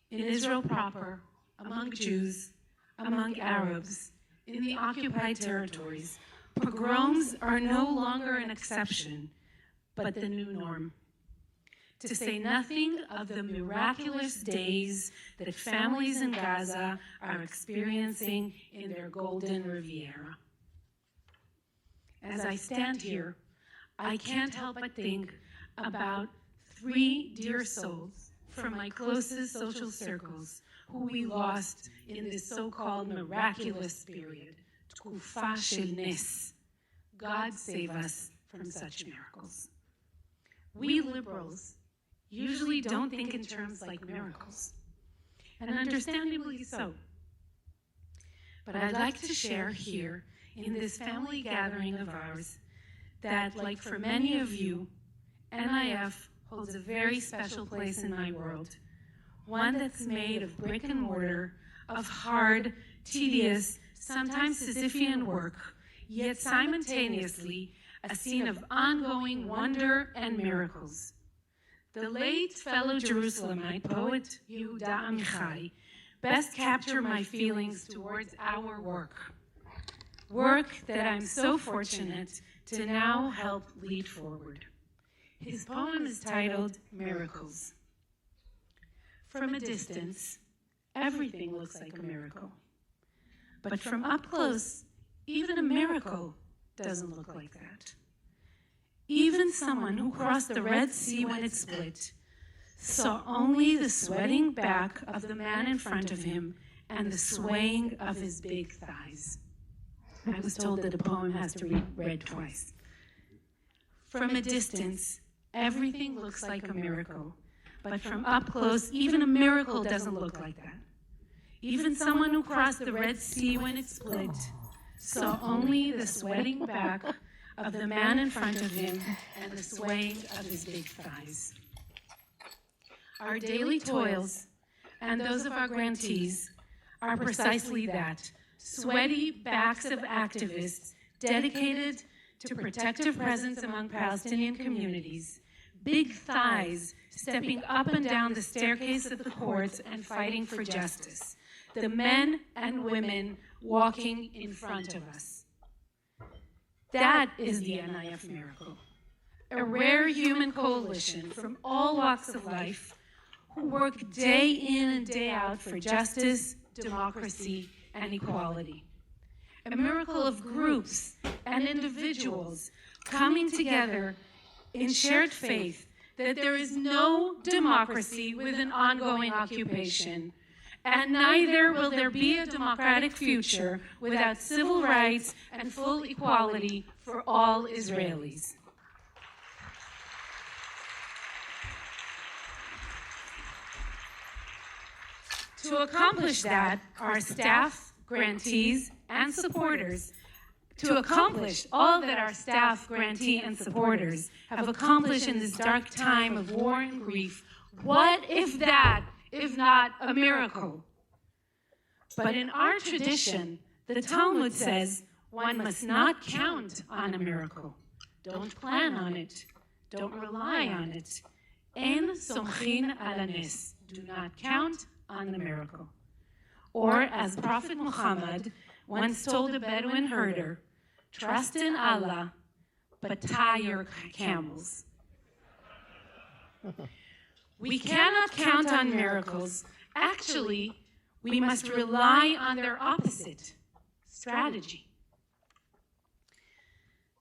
In Israel proper, among Jews, among Arabs, in the occupied territories, pogroms are no longer an exception, but the new norm. To say nothing of the miraculous days that families in Gaza are experiencing in their Golden Riviera. As I stand here, I can't help but think about 3 dear souls from my closest social circles who we lost in this so-called miraculous period. Tkufa shel nes. God save us from such miracles. We liberals usually don't think in terms like miracles, and understandably so. But I'd like to share here in this family gathering of ours that, like for many of you, NIF holds a very special place in my world, one that's made of brick and mortar, of hard, tedious, sometimes Sisyphean work, yet simultaneously a scene of ongoing wonder and miracles. The late fellow Jerusalemite poet Yehuda Amichai best captured my feelings towards our work that I'm so fortunate to now help lead forward. His poem is titled Miracles. From a distance, everything looks like a miracle. But from up close, even a miracle doesn't look like that. Even someone who crossed the Red Sea when it split saw only the sweating back of the man in front of him and the swaying of his big thighs. I was told that the poem has to be read twice. From a distance, everything looks like a miracle. But from up close, even a miracle doesn't look like that. Even someone who crossed the Red Sea when it split saw only the sweating back of the man in front of him and the swaying of his big thighs. Our daily toils and those of our grantees are precisely that, sweaty backs of activists dedicated to protective presence among Palestinian communities, big thighs stepping up and down the staircase of the courts and fighting for justice, the men and women walking in front of us. That is the NIF miracle, a rare human coalition from all walks of life who work day in and day out for justice, democracy, and equality. A miracle of groups and individuals coming together in shared faith that there is no democracy with an ongoing occupation, and neither will there be a democratic future without civil rights and full equality for all Israelis. To accomplish that, our staff, grantees, and supporters, to accomplish all that our staff, grantee, and supporters have accomplished in this dark time of war and grief, what if that, if not a miracle? But in our tradition, the Talmud says one must not count on a miracle. Don't plan on it. Don't rely on it. En somchin al hanes. Do not count on the miracle. Or, as Prophet Muhammad once told a Bedouin herder, trust in Allah, but tie your camels. We cannot count on miracles. Actually, we must rely on their opposite, strategy.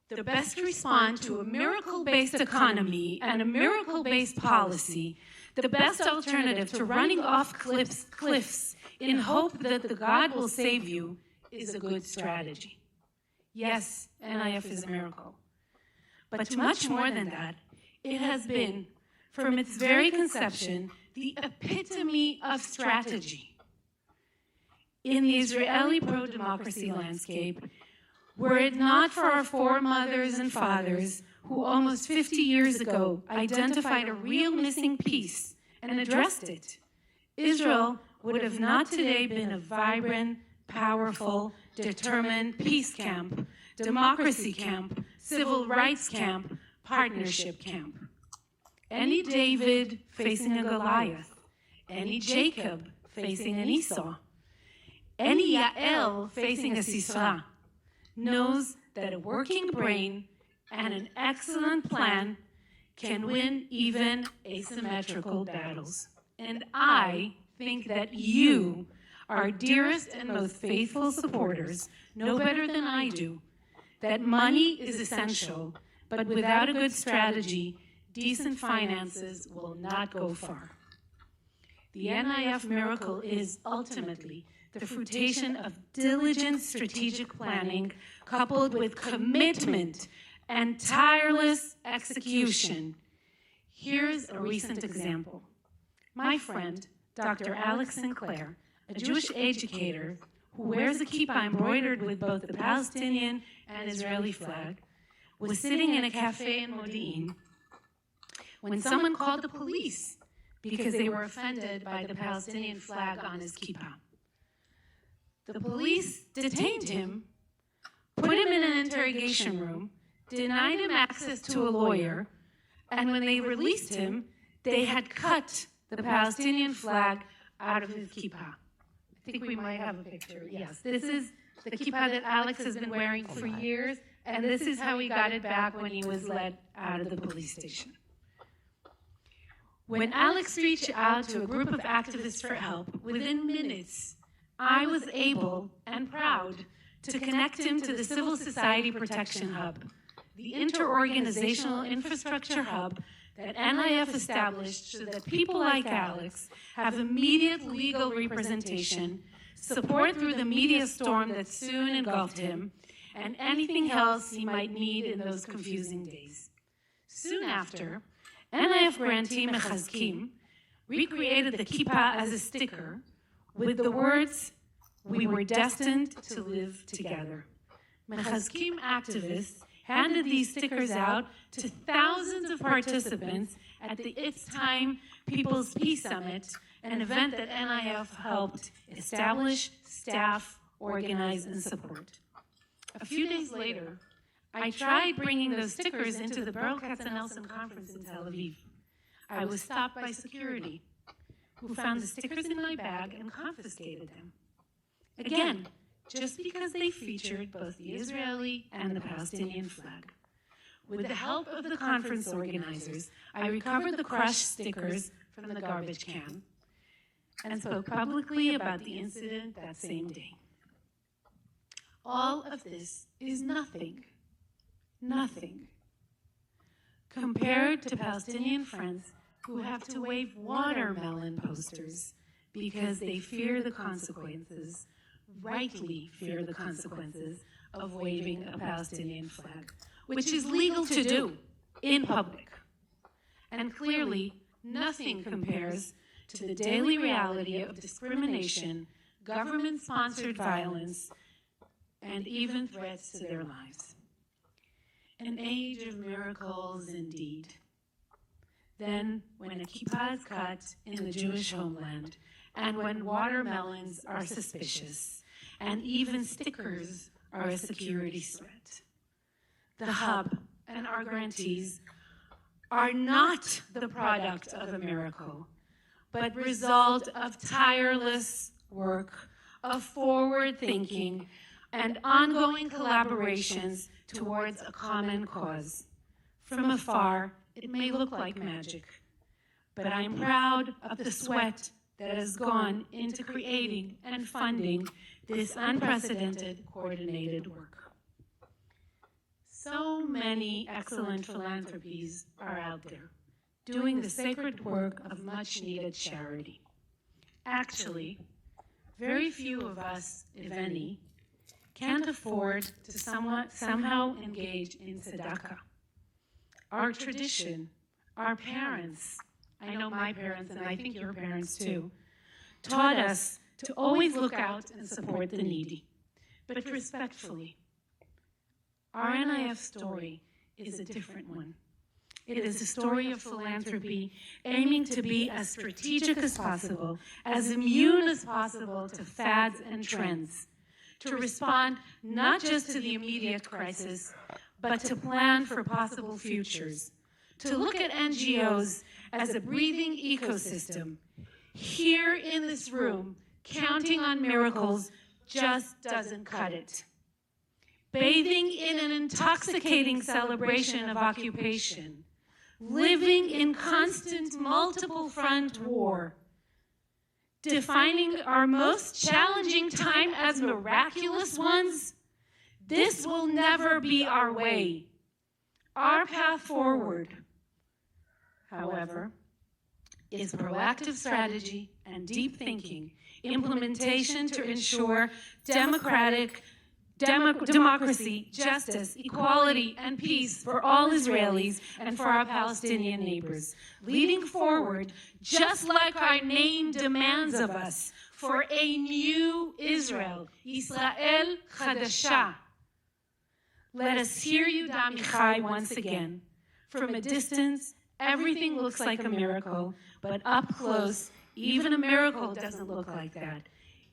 The best response to a miracle-based economy and a miracle-based policy, the best alternative to running off cliffs in hope that the God will save you, is a good strategy. Yes, NIF is a miracle. But to much more than that, it has been, from its very conception, the epitome of strategy. In the Israeli pro-democracy landscape, were it not for our foremothers and fathers who almost 50 years ago identified a real missing piece and addressed it, Israel would have not today been a vibrant, powerful, determined peace camp, democracy camp, civil rights camp, partnership camp. Any David facing a Goliath, any Jacob facing an Esau, any Yael facing a Sisera, knows that a working brain and an excellent plan can win even asymmetrical battles. And I think that you, our dearest and most faithful supporters, know better than I do that money is essential, but without a good strategy, decent finances will not go far. The NIF miracle is ultimately the fruition of diligent strategic planning coupled with commitment and tireless execution. Here's a recent example. My friend, Dr. Alex Sinclair, a Jewish educator who wears a kippah embroidered with both the Palestinian and Israeli flag, was sitting in a cafe in Modi'in when someone called the police because they were offended by the Palestinian flag on his kippah. The police detained him, put him in an interrogation room, denied him access to a lawyer, and when they released him, they had cut the Palestinian flag out of his kippah. I think we might have a picture. Yes, this is the kippah that Alex has been wearing for years, and this is how he got it back when he was led out of the police station. When Alex reached out to a group of activists for help, within minutes, I was able and proud to connect him to the Civil Society Protection Hub, the inter-organizational infrastructure hub that NIF established so that people like Alex have immediate legal representation, support through the media storm that soon engulfed him, and anything else he might need in those confusing days. Soon after, NIF grantee Mechazkim recreated the kippah as a sticker with the words, "We were destined to live together." Mechazkim activists handed these stickers out to thousands of participants at the It's Time People's Peace Summit, an event that NIF helped establish, staff, organize, and support. A few days later, I tried bringing those stickers into the Berl Katzenelson conference in Tel Aviv. I was stopped by security, who found the stickers in my bag and confiscated them. Again, just because they featured both the Israeli and the Palestinian flag. With the help of the conference organizers, I recovered the crushed stickers from the garbage can and spoke publicly about the incident that same day. All of this is nothing, compared to Palestinian friends who have to wave watermelon posters because they fear the consequences, rightly fear the consequences of waving a Palestinian flag, which is legal to do in public. And clearly, nothing compares to the daily reality of discrimination, government-sponsored violence, and even threats to their lives. An age of miracles indeed. Then, when a kippah is cut in the Jewish homeland, and when watermelons are suspicious, and even stickers are a security threat. The hub and our grantees are not the product of a miracle, but result of tireless work, of forward thinking, and ongoing collaborations towards a common cause. From afar, it may look like magic, but I'm proud of the sweat that has gone into creating and funding this unprecedented coordinated work. So many excellent philanthropies are out there, doing the sacred work of much-needed charity. Actually, very few of us, if any, can't afford to somehow engage in tzedakah. Our tradition, our parents, I know my parents and I think your parents too, taught us to always look out and support the needy, but respectfully. Our NIF story is a different one. It is a story of philanthropy aiming to be as strategic as possible, as immune as possible to fads and trends, to respond not just to the immediate crisis, but to plan for possible futures, to look at NGOs as a breathing ecosystem. Here in this room, counting on miracles just doesn't cut it. Bathing in an intoxicating celebration of occupation, living in constant multiple front war, defining our most challenging time as miraculous ones, this will never be our way, our path forward. However, is proactive strategy and deep thinking, implementation to ensure democracy, justice, equality, and peace for all Israelis and for our Palestinian neighbors, leading forward, just like our name demands of us, for a new Israel, Israel Chadasha. Let us hear you, Damichai, once again. From a distance, everything looks like a miracle, but up close, even a miracle doesn't look like that.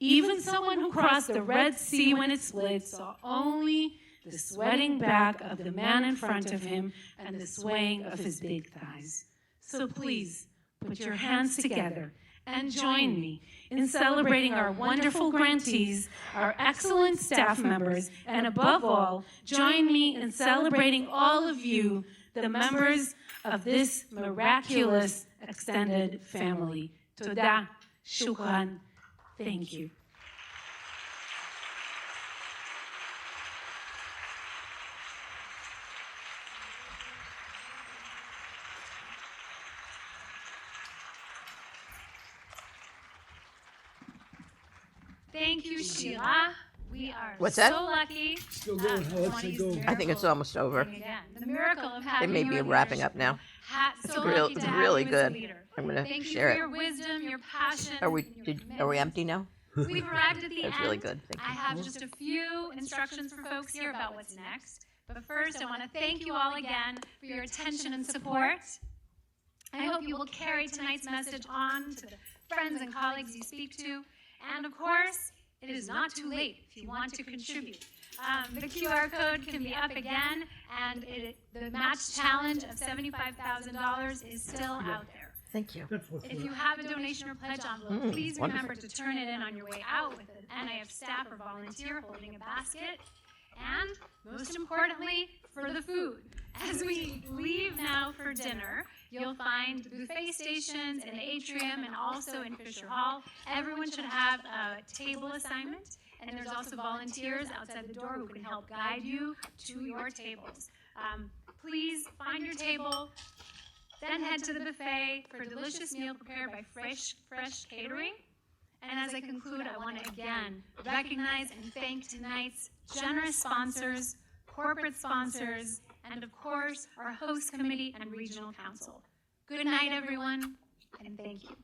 Even someone who crossed the Red Sea when it split saw only the sweating back of the man in front of him and the swaying of his big thighs. So please, put your hands together and join me in celebrating our wonderful grantees, our excellent staff members, and above all, join me in celebrating all of you, the members of this miraculous extended family. Toda, shukran, thank you. Thank you, Sheila. We are What's so that? lucky. Still going. How want it's to use going? I think it's almost over. again. The miracle of It having may you be as wrapping leadership. up now. So It's lucky to have really you as a good. leader. I'm going Thank to you share for it. your wisdom, your passion. Are we and your commitment. empty now? We've arrived at the That's end. really good. Thank you. I have just a few instructions for folks here about what's next. But first, I want to thank you all again for your attention and support. I hope you will carry tonight's message on to the friends and colleagues you speak to. And of course, it is not too late if you want to contribute. The QR code can be up again, and the match challenge of $75,000 is still out there. Thank you. If you have a donation or pledge envelope, please remember to turn it in on your way out with an NIF staff or volunteer holding a basket. And most importantly, for the food. As we leave now for dinner, you'll find buffet stations in the atrium and also in Fisher Hall. Everyone should have a table assignment, and there's also volunteers outside the door who can help guide you to your tables. Please find your table, then head to the buffet for a delicious meal prepared by Fresh Catering. And as I conclude, I want to again recognize and thank tonight's generous sponsors, corporate sponsors, and of course, our host committee and regional council. Good night, everyone, and thank you.